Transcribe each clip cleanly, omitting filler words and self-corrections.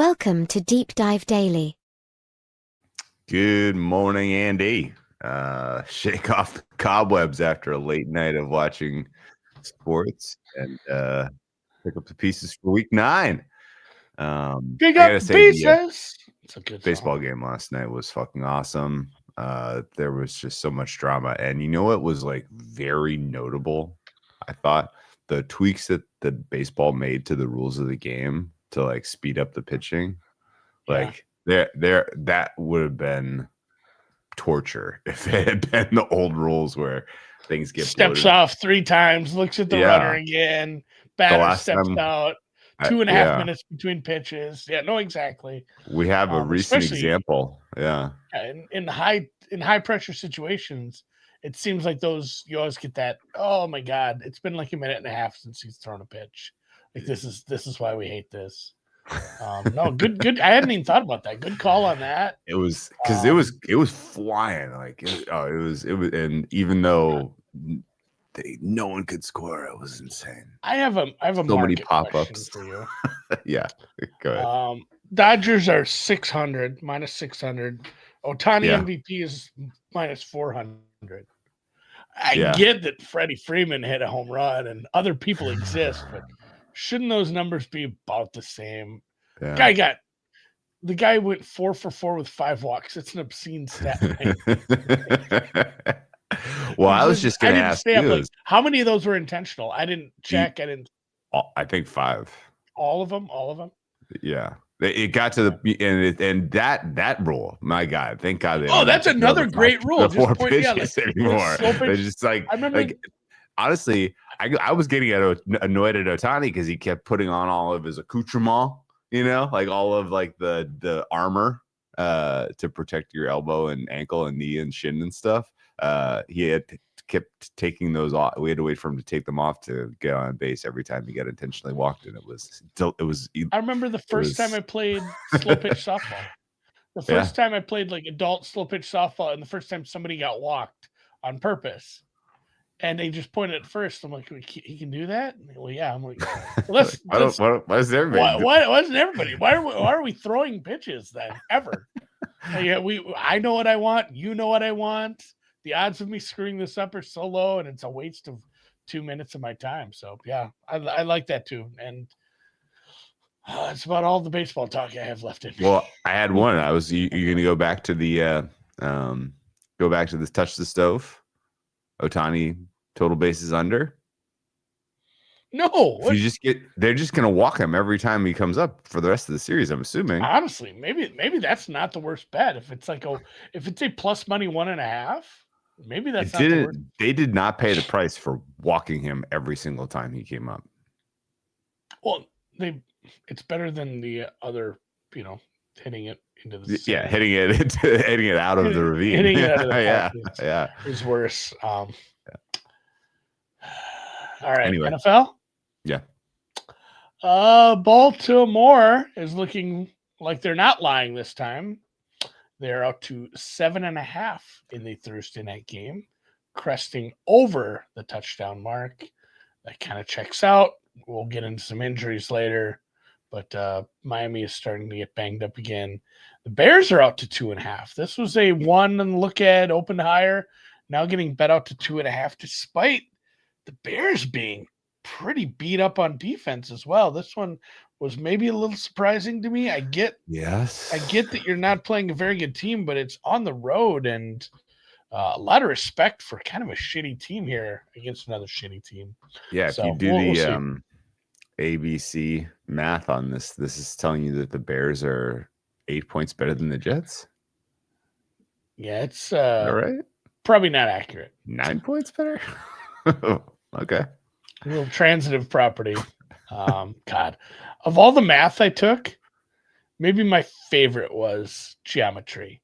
Welcome to Deep Dive Daily. Good morning, Andy. Shake off the cobwebs after a late night of watching sports and pick up the pieces for week 9. I Pick gotta up the say pieces. It's a good baseball song. game last night was fucking awesome. There was just so much drama, and you know what was like very notable? I thought the tweaks that the baseball made to the rules of the game to like speed up the pitching, like there that would have been torture if it had been the old rules where things get Steps bloated. off 3 times, looks at the runner again, batter last steps time- out, 2.5 minutes between pitches. Yeah, no, exactly. We have a recent especially example. Yeah. in high pressure situations, it seems like you always get that, oh my God, it's been like a minute and a half since he's thrown a pitch. Like this is why we hate this. No, good. I hadn't even thought about that. Good call on that. It was because it was flying like it was, and even though no one could score, it was insane. I have a So many market pop-ups question for you. Yeah, go ahead. Dodgers are 600, minus 600. Ohtani Yeah. MVP is minus 400. I Yeah. get that Freddie Freeman hit a home run and other people exist, but shouldn't those numbers be about the same? Yeah. The guy went 4 for 4 with 5 walks. It's an obscene stat. Well, I was just going to ask you, like, how many of those were intentional? I didn't check. I think 5. All of them. Yeah. It got to the and that rule, my God, thank God. That's another great rule. Just point, anymore. It's just like, I remember, honestly, I was getting annoyed at Ohtani because he kept putting on all of his accoutrement, like all of like the armor to protect your elbow and ankle and knee and shin and stuff. He had kept taking those off. We had to wait for him to take them off to get on base every time he got intentionally walked, and it was. I remember the first time I played slow pitch softball. The first time I played like adult slow pitch softball, and the first time somebody got walked on purpose, and they just pointed at first. I'm like, he can do that? Well, yeah. I'm like, well, why is everybody? Why wasn't everybody? Why are we throwing pitches then ever? I know what I want. You know what I want. The odds of me screwing this up are so low, and it's a waste of 2 minutes of my time. So yeah, I like that too. And it's about all the baseball talk I have left in me. Well, I had one. You're going to go back to the this touch the stove. Ohtani total bases under. No, they're just going to walk him every time he comes up for the rest of the series. I'm assuming. Honestly, maybe that's not the worst bet. If it's a plus money 1.5. Maybe that's not the worst. They did not pay the price for walking him every single time he came up. Well, it's better than the other, hitting it into the hitting it out of the ravine. Hitting it out of the yeah. Is worse. All right, anyway. NFL. Yeah. Baltimore is looking like they're not lying this time. They're out to 7.5 in the Thursday night game, cresting over the touchdown mark. That kind of checks out. We'll get into some injuries later, but Miami is starting to get banged up again. The Bears are out to 2.5. This was a 1 look at, open higher, now getting bet out to 2.5, despite the Bears being pretty beat up on defense as well. This one was maybe a little surprising to me. I get that you're not playing a very good team, but it's on the road, and a lot of respect for kind of a shitty team here against another shitty team. Yeah, if you do the ABC math on this is telling you that the Bears are 8 points better than the Jets. Yeah, it's all right. Probably not accurate. 9 points better. Okay. A little transitive property. God, of all the math I took, maybe my favorite was geometry.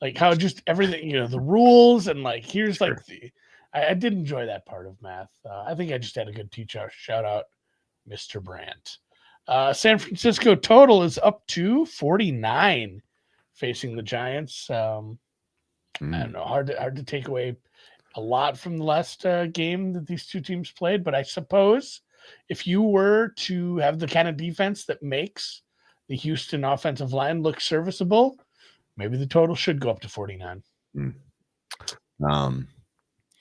Like how just everything, the rules and like here's like I did enjoy that part of math. I think I just had a good teacher. Shout out, Mr. Brandt. San Francisco total is up to 49 facing the Giants. I don't know, hard to take away a lot from the last game that these two teams played, but I suppose if you were to have the kind of defense that makes the Houston offensive line looks serviceable, maybe the total should go up to 49.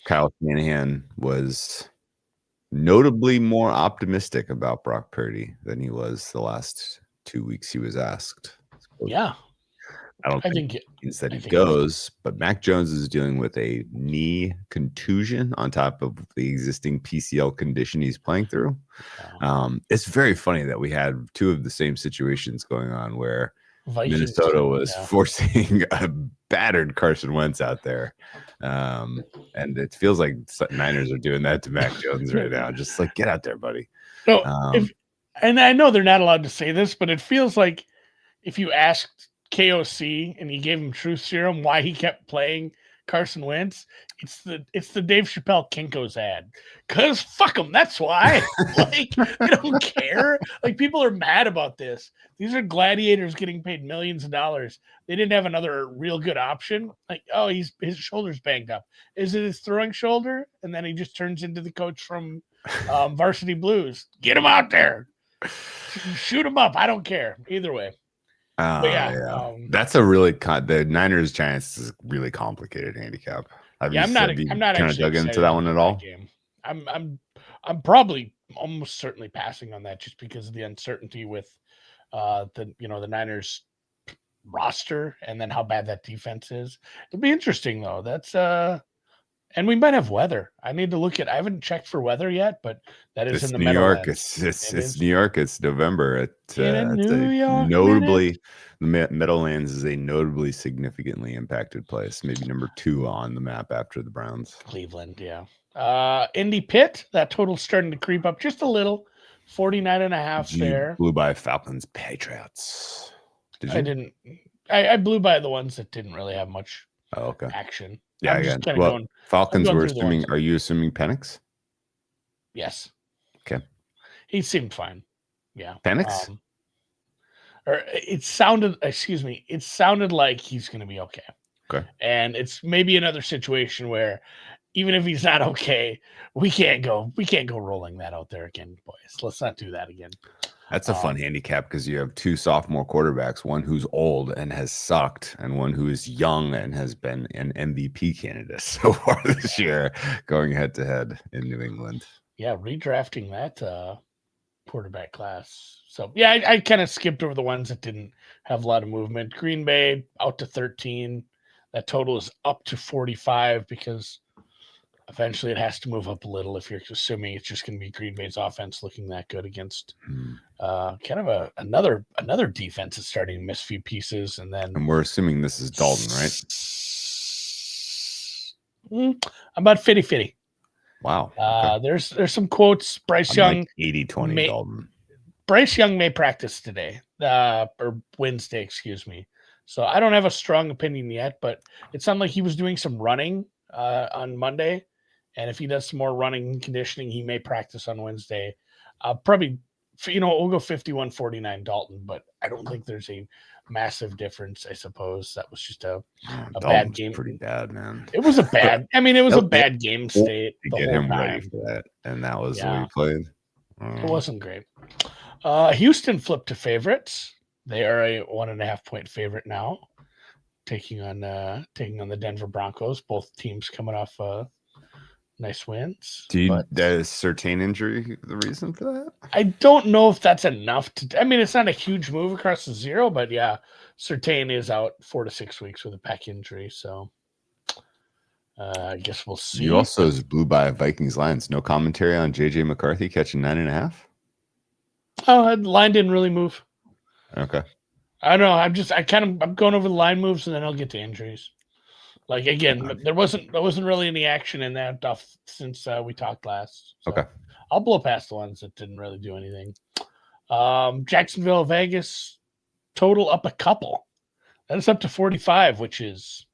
Kyle Shanahan was notably more optimistic about Brock Purdy than he was the last 2 weeks he was asked. Yeah. I don't think it it means that he think- goes, but Mac Jones is dealing with a knee contusion on top of the existing PCL condition he's playing through. It's very funny that we had two of the same situations going on where Vikings, Minnesota was forcing a battered Carson Wentz out there. And it feels like Niners are doing that to Mac Jones right now. Just like, get out there, buddy. No, and I know they're not allowed to say this, but it feels like if you asked KOC and he gave him truth serum why he kept playing Carson Wentz, it's the Dave Chappelle Kinko's ad. Cause fuck him, that's why. Like, they don't care. Like, people are mad about this. These are gladiators getting paid millions of dollars. They didn't have another real good option. Like, oh, his shoulder's banged up. Is it his throwing shoulder? And then he just turns into the coach from Varsity Blues. Get him out there. Shoot him up. I don't care. Either way. That's a really the Niners Giants is a really complicated handicap. I'm not kind of dug into that one at all. Game. I'm probably almost certainly passing on that just because of the uncertainty with the Niners roster and then how bad that defense is. It'll be interesting though. That's and we might have weather. I need to look at. I haven't checked for weather yet, but that is in the New York. Meadowlands. It's New York. It's November. Notably, the Meadowlands is a notably significantly impacted place. Maybe number 2 on the map after the Browns. Cleveland, yeah. Indy Pitt. That total's starting to creep up just a little. 49.5 there. Blew by Falcons Patriots. Did you? I didn't. I blew by the ones that didn't really have much action. Yeah, again. Falcons were assuming. Are you assuming Penix? Yes. Okay. He seemed fine. Yeah. Penix? Or it sounded like he's going to be okay. Okay. And it's maybe another situation where even if he's not okay, we can't go rolling that out there again, boys. Let's not do that again. That's a fun handicap because you have 2 sophomore quarterbacks, one who's old and has sucked, and one who is young and has been an MVP candidate so far this year, going head to head in New England. Yeah, redrafting that quarterback class. So yeah, I kind of skipped over the ones that didn't have a lot of movement. Green Bay out to 13. That total is up to 45 because eventually it has to move up a little if you're assuming it's just going to be Green Bay's offense looking that good against kind of another defense that's starting to miss a few pieces. And we're assuming this is Dalton, right? About 50-50. Wow. Okay. There's some quotes. Bryce Young, like 80-20 Dalton. Bryce Young may practice today or Wednesday, excuse me. So I don't have a strong opinion yet, but it sounded like he was doing some running on Monday. And if he does some more running and conditioning, he may practice on Wednesday. Probably, we'll go 51-49 Dalton, but I don't think there's a massive difference, I suppose. That was just a bad game. Pretty bad, man. It was a bad, it was a bad game state. To get him ready for that. And that was the way he played. It wasn't great. Houston flipped to favorites. They are a 1.5 point favorite now, taking on the Denver Broncos. Both teams coming off nice wins. Is Surtain injury the reason for that? I don't know if that's enough to. It's not a huge move across the zero, but yeah, Surtain is out 4 to 6 weeks with a pec injury. So I guess we'll see. You also blew by Vikings Lions. No commentary on JJ McCarthy catching 9.5. Oh, the line didn't really move. Okay. I don't know. I'm going over the line moves and then I'll get to injuries. Like again, there wasn't really any action in that stuff since we talked last. So okay. I'll blow past the ones that didn't really do anything. Jacksonville, Vegas, total up a couple. That's up to 45, which is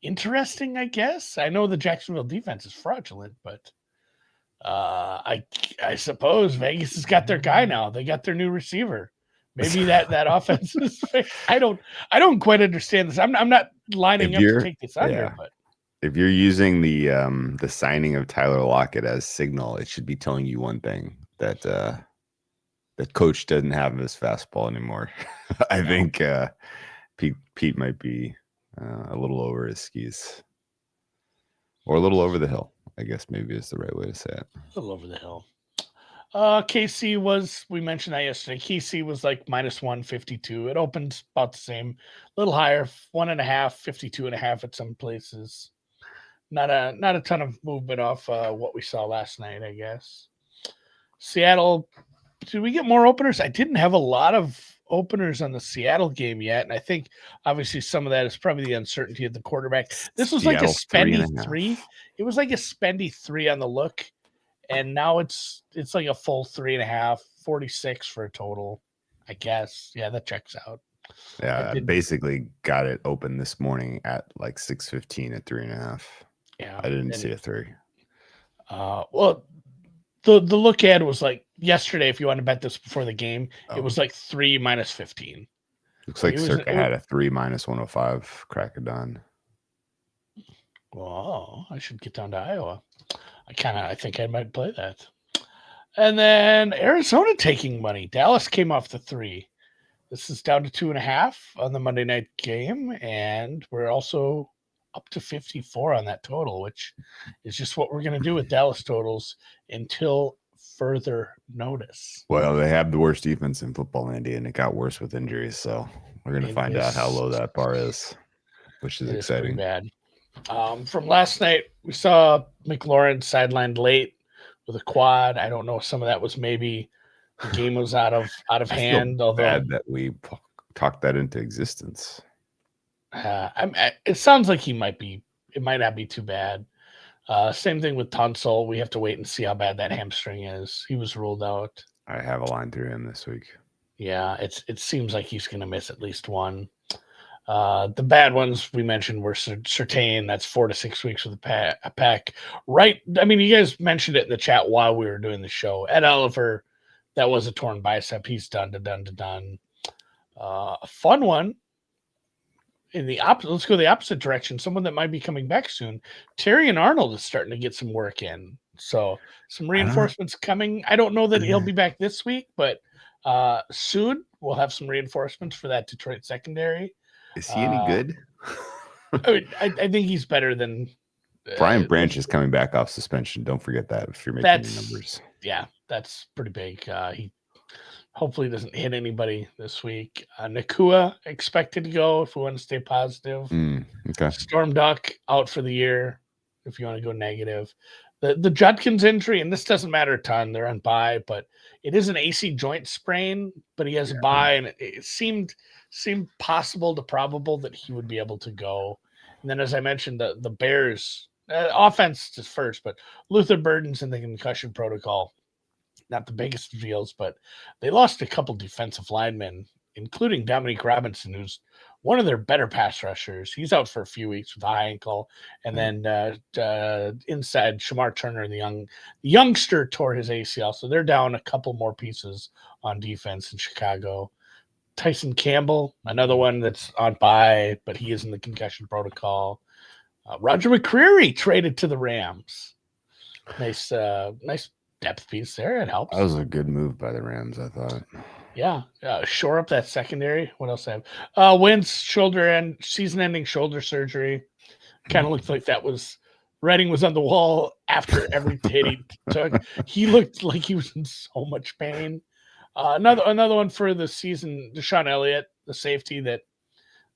interesting, I guess. I know the Jacksonville defense is fraudulent, but I suppose Vegas has got their guy now. They got their new receiver. Maybe that offense is. I don't quite understand this. I'm not lining up to take this under, but if you're using the signing of Tyler Lockett as signal, it should be telling you one thing that the coach doesn't have his fastball anymore. I think Pete might be a little over his skis, or a little over the hill, I guess maybe is the right way to say it. A little over the hill. KC was, we mentioned that yesterday. KC was like minus 152. It opened about the same, a little higher, 1.5, 52.5 at some places. Not a ton of movement off what we saw last night, I guess. Seattle, did we get more openers? I didn't have a lot of openers on the Seattle game yet, and I think obviously some of that is probably the uncertainty of the quarterback. This was Seattle, like a spendy 3.5. 3. It was like a spendy 3 on the look, and now it's like a full 3.5, 46 for a total, I guess. Yeah, that checks out. Yeah, I basically got it open this morning at like 6:15 at 3.5. Yeah, I didn't see a 3. Well, the look ad was like yesterday. If you want to bet this before the game, it was like 3 minus 15. Looks like Circa had a 3 minus 105 crack of dawn. Well, I should get down to Iowa. I think I might play that. And then Arizona taking money. Dallas came off the 3. This is down to 2.5 on the Monday night game, and we're also up to 54 on that total, which is just what we're going to do with Dallas totals until further notice. Well, they have the worst defense in football, Andy, and it got worse with injuries. So we're going to find out how low that bar is, which is exciting. Bad. From last night, we saw McLaurin sidelined late with a quad. I don't know if some of that was maybe the game was out of hand. Although bad that we talked that into existence. It sounds like he might be. It might not be too bad. Same thing with Tunsil. We have to wait and see how bad that hamstring is. He was ruled out. I have a line through him this week. Yeah, it seems like he's going to miss at least one. The bad ones we mentioned were Surtain. That's 4 to 6 weeks with a pack. Right. I mean, you guys mentioned it in the chat while we were doing the show. Ed Oliver, that was a torn bicep. He's done. A fun one. Let's go the opposite direction. Someone that might be coming back soon. Terry and Arnold is starting to get some work in. So some reinforcements coming. I don't know that he'll be back this week, but soon we'll have some reinforcements for that Detroit secondary. Is he any good? I think he's better than Brian Branch is coming back off suspension. Don't forget that if you're making your numbers. Yeah, that's pretty big. He hopefully doesn't hit anybody this week. Nakua expected to go if we want to stay positive. Okay. Storm Duck out for the year if you want to go negative. The Judkins injury, and this doesn't matter a ton. They're on bye, but it is an AC joint sprain, but he has a bye, and it seemed possible to probable that he would be able to go. And then, as I mentioned, the Bears offense is first, but Luther Burden's in the concussion protocol. Not the biggest of deals, but they lost a couple defensive linemen, including Dominique Robinson, who's one of their better pass rushers. He's out for a few weeks with a high ankle. And then inside, Shamar Turner, the youngster, tore his ACL. So they're down a couple more pieces on defense in Chicago. Tyson Campbell, another one that's on bye, but he is in the concussion protocol. Roger McCreary traded to the Rams. Nice depth piece there. It helps. That was a good move by the Rams, I thought. Yeah. Shore up that secondary. What else I have? Wentz season-ending shoulder surgery. Kind of looked like that was writing was on the wall after every hit he took. He looked like he was in so much pain. Another one for the season, Deshaun Elliott, the safety that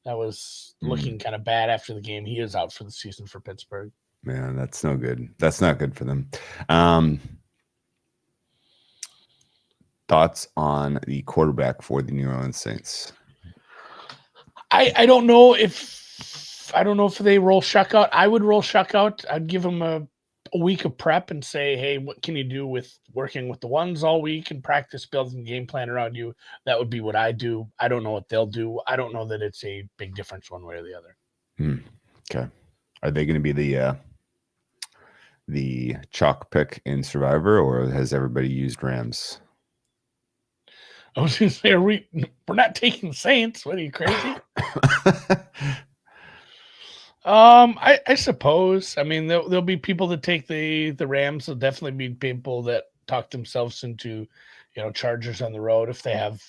was looking kind of bad after the game. He is out for the season for Pittsburgh. Man, that's no good. That's not good for them. Thoughts on the quarterback for the New Orleans Saints? I don't know if they roll Shuck out. I would roll Shuck out. I'd give him a week of prep and say, hey, what can you do with working with the ones all week and practice building a game plan around you? That would be what I do. I don't know what they'll do. I don't know that it's a big difference one way or the other. Okay. Are they going to be the chalk pick in Survivor, or has everybody used Rams? I was going to say, we're not taking the Saints. What are you, crazy? I suppose. I mean, there'll be people that take the Rams. There'll definitely be people that talk themselves into Chargers on the road if they have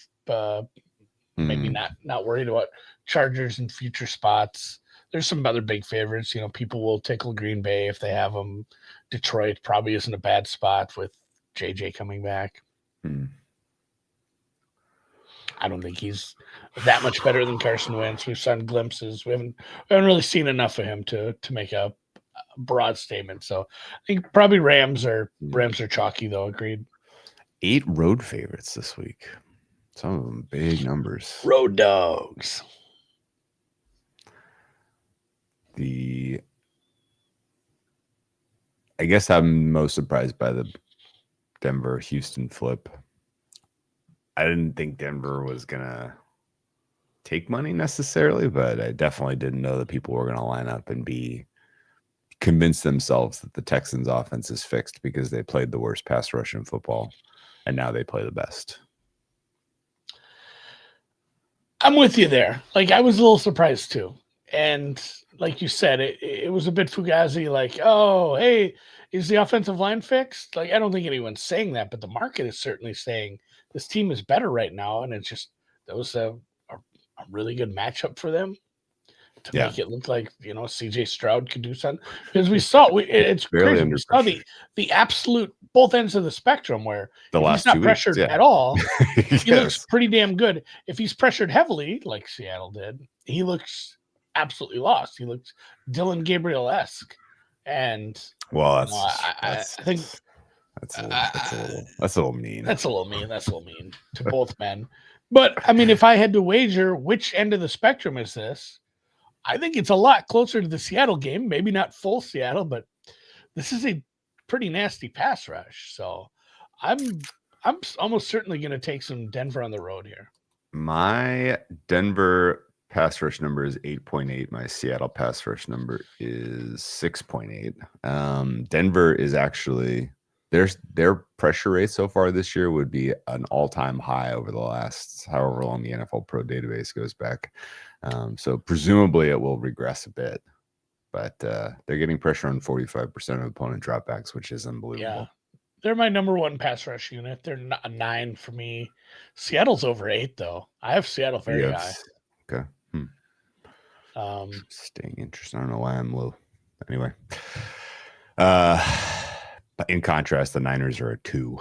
maybe not worried about Chargers in future spots. There's some other big favorites. People will tickle Green Bay if they have them. Detroit probably isn't a bad spot with JJ coming back. I don't think he's that much better than Carson Wentz. We've seen glimpses. We haven't really seen enough of him to make a broad statement. So I think probably Rams are chalky though. Agreed. 8 road favorites this week. Some of them big numbers. Road dogs. I guess I'm most surprised by the Denver-Houston flip. I didn't think Denver was going to take money necessarily, but I definitely didn't know that people were going to line up and be convinced themselves that the Texans offense is fixed because they played the worst pass rush in football, and now they play the best. I'm with you there. I was a little surprised too. And like you said, it was a bit fugazi, oh, hey, is the offensive line fixed? I don't think anyone's saying that, but the market is certainly saying this team is better right now. And it's just, that was a really good matchup for them to make it look like, CJ Stroud could do something. Because we saw, it's crazy. We saw the absolute both ends of the spectrum where he's not pressured at all. He looks pretty damn good. If he's pressured heavily, like Seattle did, he looks absolutely lost. He looks Dylan Gabriel-esque. And I think that's a little mean. That's a little mean to both men. But I mean, if I had to wager which end of the spectrum is this, I think it's a lot closer to the Seattle game. Maybe not full Seattle, but this is a pretty nasty pass rush. So I'm almost certainly going to take some Denver on the road here. My Denver pass rush number is 8.8. My Seattle pass rush number is 6.8. Denver is actually their pressure rate so far this year would be an all-time high over the last however long the NFL Pro database goes back. So presumably it will regress a bit, but they're getting pressure on 45% of opponent dropbacks, which is unbelievable. Yeah. They're my number one pass rush unit. They're a 9 for me. Seattle's over 8 though. I have Seattle very high. Okay. Staying interesting. I don't know why I'm low. Anyway. But in contrast, the Niners are a 2.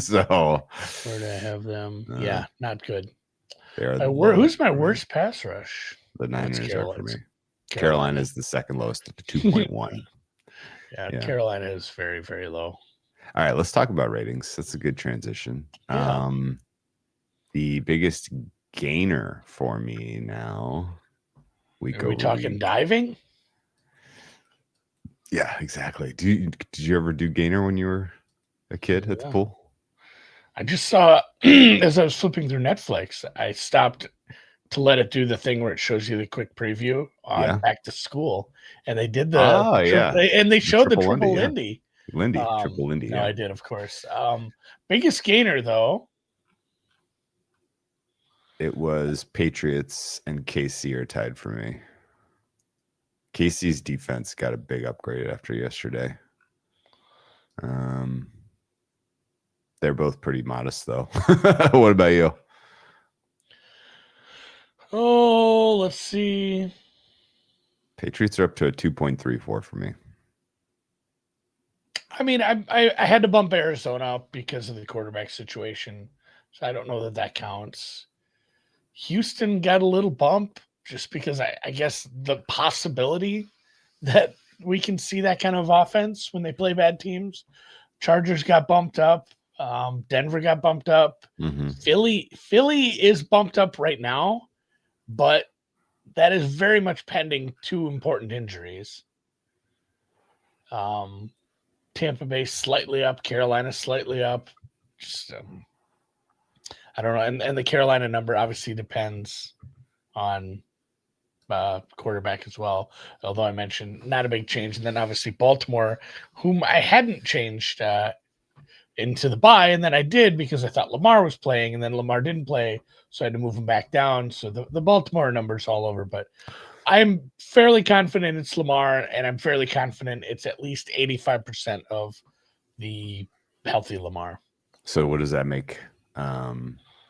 So where do I have them? Yeah, not good. Who's my worst pass rush? The Niners are for me. Carolina is the second lowest at the 2.1. Yeah, Carolina is very, very low. All right, let's talk about ratings. That's a good transition. Yeah. The biggest gainer for me now. Are we talking diving? Yeah, exactly. Did you ever do gainer when you were a kid at the pool? I just saw as I was flipping through Netflix, I stopped to let it do the thing where it shows you the quick preview on Back to School, and they did they showed the triple Lindy. Triple Lindy. No, I did, of course. Biggest gainer though. It was Patriots and KC are tied for me. KC's defense got a big upgrade after yesterday. They're both pretty modest, though. What about you? Oh, let's see. Patriots are up to a 2.34 for me. I mean, I had to bump Arizona up because of the quarterback situation, so I don't know that counts. Houston got a little bump just because I guess the possibility that we can see that kind of offense when they play bad teams. Chargers got bumped up. Denver got bumped up. Mm-hmm. Philly is bumped up right now, but that is very much pending 2 important injuries. Tampa Bay slightly up, Carolina slightly up. Just I don't know, and the Carolina number obviously depends on quarterback as well. Although I mentioned not a big change, and then obviously Baltimore, whom I hadn't changed into the bye, and then I did because I thought Lamar was playing, and then Lamar didn't play, so I had to move him back down. So the Baltimore number's all over, but I'm fairly confident it's Lamar, and I'm fairly confident it's at least 85% of the healthy Lamar. So what does that make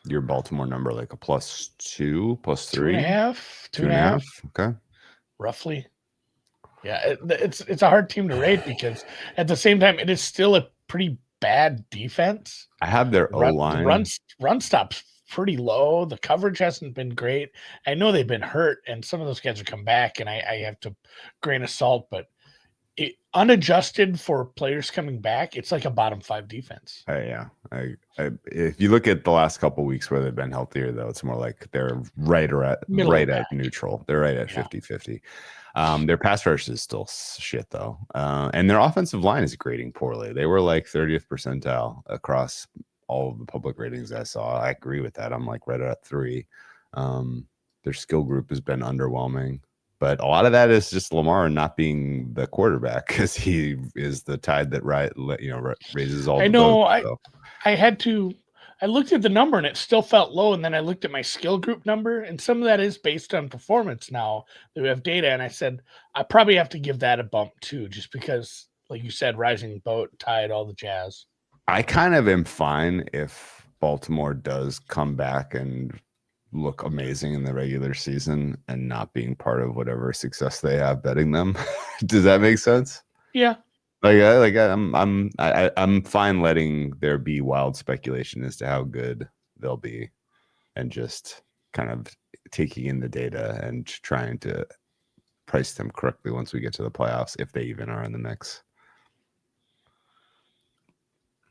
your Baltimore number, like a +2, +3? 2.5, 2.5. Okay. roughly. Yeah, it's a hard team to rate because at the same time, it is still a pretty bad defense. I have their O The line. run stop's pretty low. The coverage hasn't been great. I know they've been hurt, and some of those guys have come back, and I have to grain of salt, but unadjusted for players coming back, it's like a bottom 5 defense. Yeah. If you look at the last couple weeks where they've been healthier, though, it's more like they're right at neutral. They're right at 50-50. Their pass rush is still shit, though. And their offensive line is grading poorly. They were like 30th percentile across all of the public ratings I saw. I agree with that. I'm like right at 3. Their skill group has been underwhelming. But a lot of that is just Lamar not being the quarterback because he is the tide that raises all. I know. I looked at the number and it still felt low, and then I looked at my skill group number, and some of that is based on performance. Now that we have data, and I said I probably have to give that a bump too, just because, like you said, rising boat, tide, all the jazz. I kind of am fine if Baltimore does come back and look amazing in the regular season and not being part of whatever success they have betting them. Does that make sense? Yeah. I'm fine letting there be wild speculation as to how good they'll be and just kind of taking in the data and trying to price them correctly once we get to the playoffs, if they even are in the mix.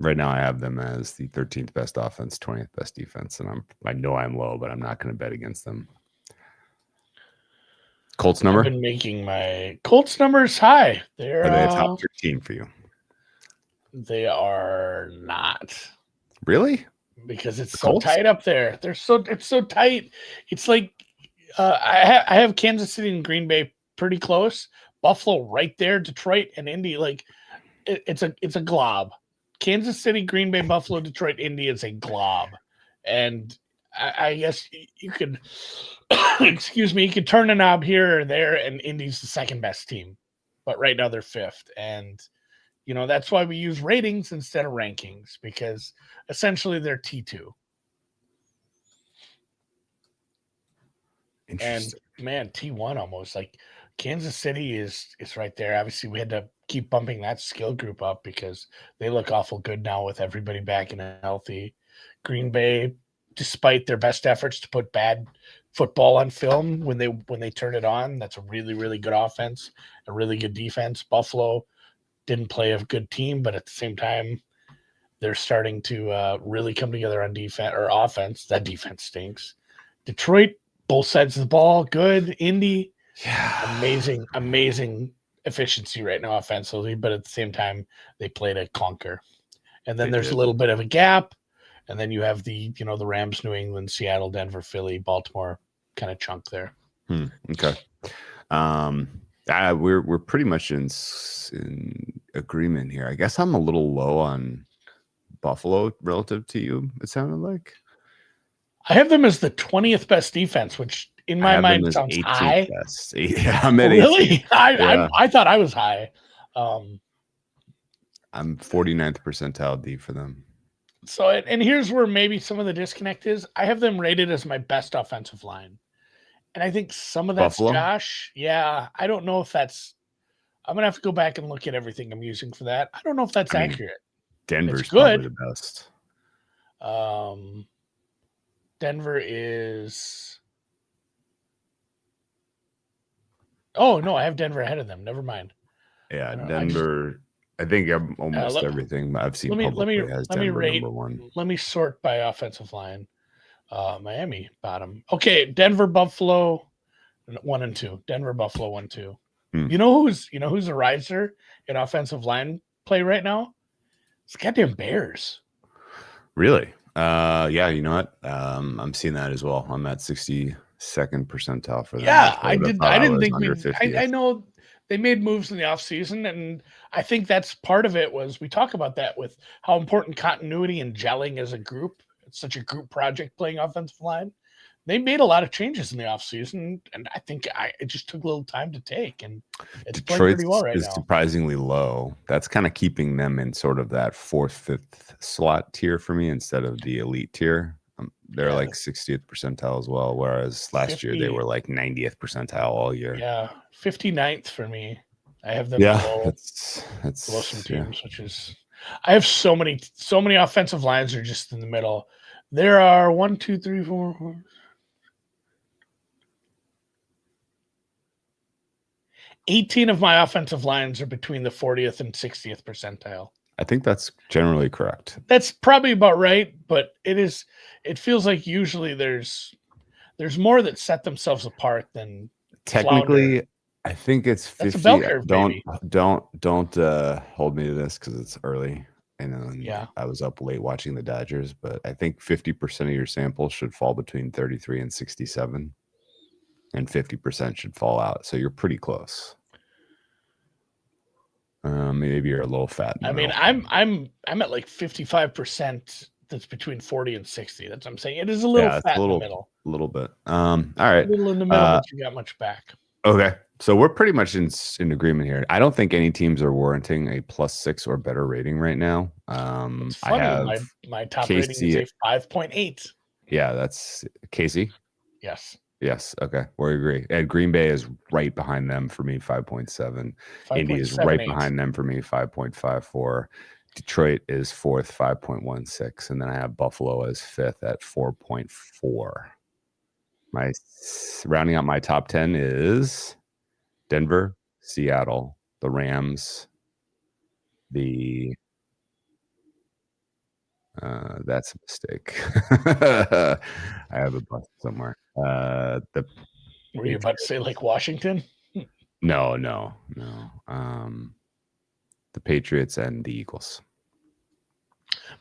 Right now, I have them as the 13th best offense, 20th best defense, and I know I'm low, but I'm not going to bet against them. Colts number? I've been making my Colts numbers high. Are they a top 13 for you? They are not. Really? Because it's so tight up there. It's so tight. It's like I have Kansas City and Green Bay pretty close. Buffalo right there. Detroit and Indy, like it's a glob. Kansas City, Green Bay, Buffalo, Detroit, Indy is a glob. And I guess you could, excuse me, you could turn a knob here or there, and Indy's the second best team. But right now they're 5th. And, that's why we use ratings instead of rankings, because essentially they're T2. And, man, T1 almost. Like, Kansas City is right there. Obviously, we had to keep bumping that skill group up because they look awful good now with everybody back and healthy. Green Bay, despite their best efforts to put bad football on film when they turn it on, that's a really, really good offense, a really good defense. Buffalo didn't play a good team, but at the same time, they're starting to really come together on defense or offense. That defense stinks. Detroit, both sides of the ball, good. Indy, amazing efficiency right now offensively, but at the same time, they played a clunker. And then there's a little bit of a gap. And then you have the Rams, New England, Seattle, Denver, Philly, Baltimore kind of chunk there. Okay. We're pretty much in agreement here. I guess I'm a little low on Buffalo relative to you, it sounded like. I have them as the 20th best defense, which in my mind sounds high. Best. Yeah, I'm at really? I thought I was high. I'm 49th percentile D for them. So, and here's where maybe some of the disconnect is. I have them rated as my best offensive line. And I think some of that's Buffalo? Josh. Yeah, I don't know if that's – I'm going to have to go back and look at everything I'm using for that. I don't know if that's accurate. Denver's probably the best. Denver is – oh, no, I have Denver ahead of them. Never mind. Yeah, Denver – I think almost everything I've seen publicly has Denver number 1. Let me sort by offensive line. Miami bottom. Okay, Denver, Buffalo, 1 and 2. Denver, Buffalo, 1, 2. You know who's a riser in offensive line play right now? It's goddamn Bears. Really? Yeah. You know what? I'm seeing that as well. I'm at 62nd percentile for that. Yeah, I didn't think I know. They made moves in the offseason, and I think that's part of it was we talk about that with how important continuity and gelling as a group. It's such a group project playing offensive line. they made a lot of changes in the offseason, and I think it just took a little time to take, and it's playing Detroit pretty well right is now. surprisingly low. That's kind of keeping them in sort of that 4th, 5th slot tier for me instead of the elite tier. They're like 60th percentile as well, whereas last year they were like 90th percentile all year. Yeah, 59th for me. I have them below that's below some teams, which is I have so many offensive lines are just in the middle. There are 1, 2, 3, 4. 18 of my offensive lines are between the 40th and 60th percentile. I think that's generally correct. That's probably about right, but it feels like usually there's more that set themselves apart than technically flounder. I think it's 50. That's a bell curve, baby. Don't hold me to this because it's early and I was up late watching the Dodgers, but I think 50% of your sample should fall between 33 and 67 and 50% should fall out. So you're pretty close. Maybe you're a little fat. I mean, I'm at like 55%. That's between 40 and 60. That's what I'm saying. It is a little fat in the middle. A little bit. All right. A little in the middle, but you got much back. Okay. So we're pretty much in agreement here. I don't think any teams are warranting a +6 or better rating right now. It's funny. I have my top Casey, rating is a 5.8. Yeah, that's Casey. Yes. Okay. We agree. And Green Bay is right behind them for me, 5.7. Indy is right behind them for me, 5.54. Detroit is 4th, 5.16. And then I have Buffalo as 5th at 4.4. My rounding out my top 10 is Denver, Seattle, the Rams, that's a mistake. I have a bust somewhere. Were you about to say like Washington? No. The Patriots and the Eagles.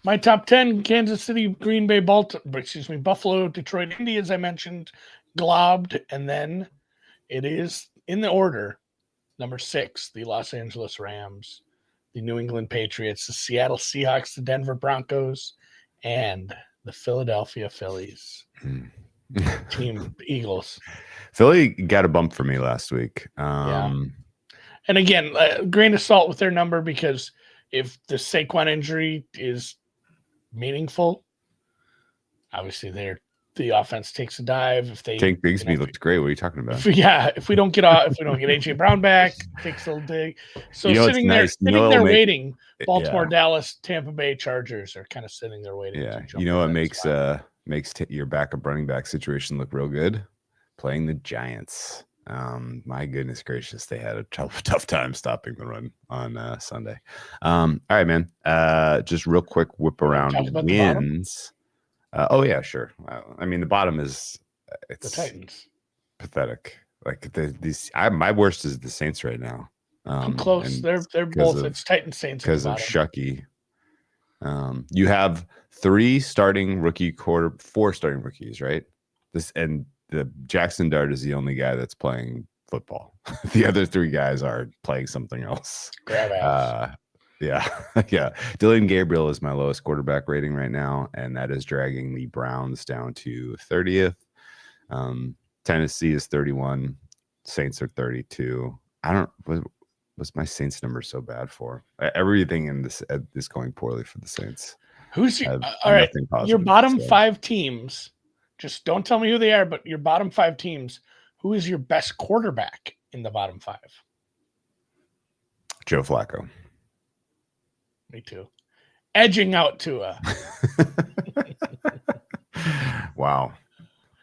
My top 10: Kansas City, Green Bay, Buffalo, Detroit, Indy, as I mentioned, globbed, and then it is in the order. Number 6, the Los Angeles Rams, the New England Patriots, the Seattle Seahawks, the Denver Broncos, and the Philadelphia Phillies. Team Eagles. Philly got a bump for me last week. And again, grain of salt with their number, because if the Saquon injury is meaningful, obviously the offense takes a dive. If they Tank Bigsby looked great. What are you talking about? If we don't get AJ Brown back, takes a little dig. So sitting there waiting. Baltimore, Dallas, Tampa Bay Chargers are kind of sitting there waiting. Yeah, you know what makes your backup running back situation look real good? Playing the Giants. My goodness gracious, they had a tough time stopping the run on Sunday. All right, man. Just real quick whip around wins. Oh yeah, sure. I mean, the bottom is the Titans. Pathetic. Like my worst is the Saints right now. I'm close. They're both. It's Titans Saints because of Shucky. You have 4 starting rookies, right? The Jackson Dart is the only guy that's playing football. The other 3 guys are playing something else. Grab ass. Yeah. Dylan Gabriel is my lowest quarterback rating right now, and that is dragging the Browns down to 30th. Tennessee is 31. Saints are 32. What's my Saints number so bad for? Everything in this is going poorly for the Saints. Who's your all right? Your bottom 5 teams. Just don't tell me who they are, but your bottom 5 teams. Who is your best quarterback in the bottom 5? Joe Flacco. Me too. Edging out Tua. Wow.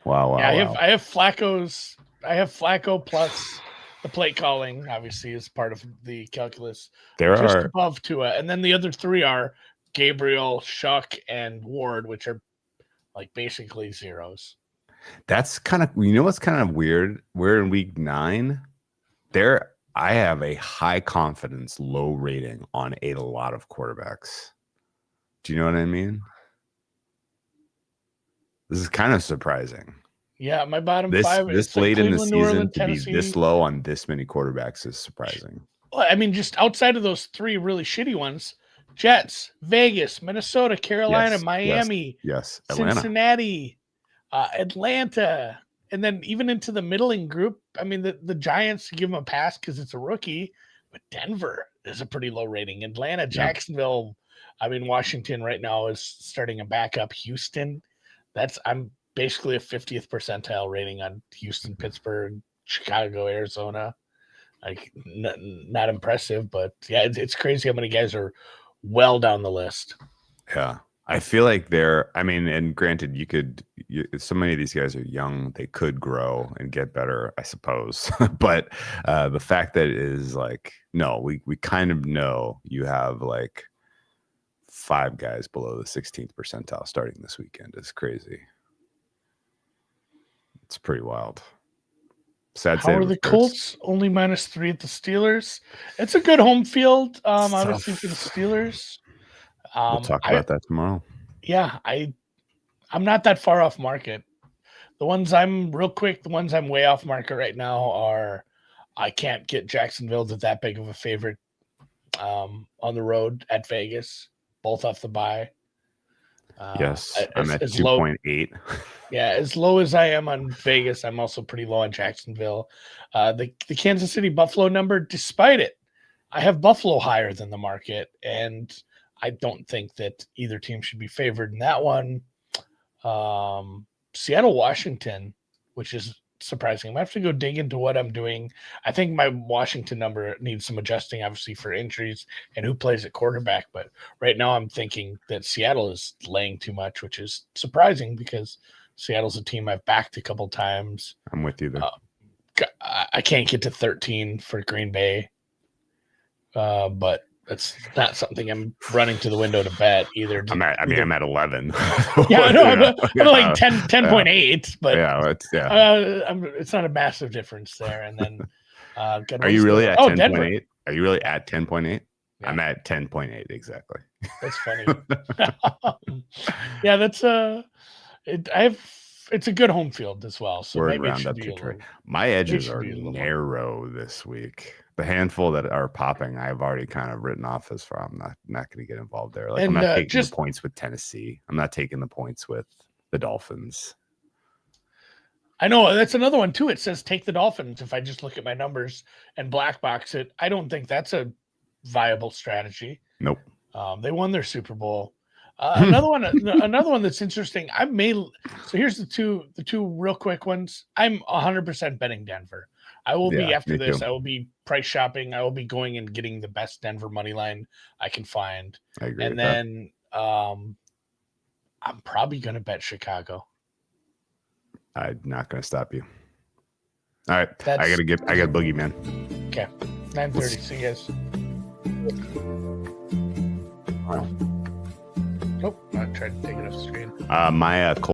Yeah, I have Flacco's. I have Flacco plus the play calling. Obviously, is part of the calculus. Just above Tua, and then the other 3 are Gabriel, Shuck, and Ward, which are like basically zeros. That's kind of, what's kind of weird? We're in week 9. I have a high confidence, low rating on a lot of quarterbacks. Do you know what I mean? This is kind of surprising. Yeah, my bottom 5 is this late in the season Orleans, to be this low on this many quarterbacks is surprising. Well, I mean, just outside of those 3 really shitty ones, Jets, Vegas, Minnesota, Carolina, Miami, Atlanta. Cincinnati, Atlanta, and then even into the middling group. I mean, the Giants give them a pass because it's a rookie, but Denver is a pretty low rating. Atlanta, Jacksonville. I mean, Washington right now is starting a backup. Houston, I'm basically a 50th percentile rating on Houston, Pittsburgh, Chicago, Arizona. Like not impressive, but yeah, it's crazy how many guys are well down the list. Yeah. I feel like and granted, so many of these guys are young, they could grow and get better, I suppose. But the fact that it is like, no, we kind of know you have like 5 guys below the 16th percentile starting this weekend is crazy. It's pretty wild. Sad. How are the Colts only -3 at the Steelers? It's a good home field, obviously for the Steelers. We'll talk about that tomorrow. Yeah, I'm not that far off market. The ones I'm way off market right now are I can't get Jacksonville to that big of a favorite on the road at Vegas, both off the bye. Yes, I'm at 2.8. Yeah, as low as I am on Vegas, I'm also pretty low on Jacksonville. The Kansas City Buffalo number, despite it, I have Buffalo higher than the market, and I don't think that either team should be favored in that one. Seattle, Washington, which is surprising. I might have to go dig into what I'm doing. I think my Washington number needs some adjusting, obviously, for injuries and who plays at quarterback. But right now I'm thinking that Seattle is laying too much, which is surprising because Seattle's a team I've backed a couple times. I'm with you there. I can't get to 13 for Green Bay, but that's not something I'm running to the window to bet either. I'm at 11. Yeah, I'm like 10.8, but it's not a massive difference there. And then, are you really at 10.8? Are you really at 10.8? Yeah. I'm at 10.8 exactly. That's funny. Yeah, it's a good home field as well. So maybe round up to trade. My edges are narrow this week. The handful that are popping, I've already kind of written off as far. I'm not going to get involved there. Like I'm not taking the points with Tennessee. I'm not taking the points with the Dolphins. I know that's another one too. It says take the Dolphins. If I just look at my numbers and black box it, I don't think that's a viable strategy. Nope. They won their Super Bowl. Another one that's interesting. So here's the two real quick ones. I'm 100% betting Denver. I will be after this. Too. I will be price shopping. I will be going and getting the best Denver money line I can find. I agree. And then I'm probably going to bet Chicago. I'm not going to stop you. All right, I got Boogeyman. Okay, 9:30. See you guys. Nope, I tried to take it off the screen. My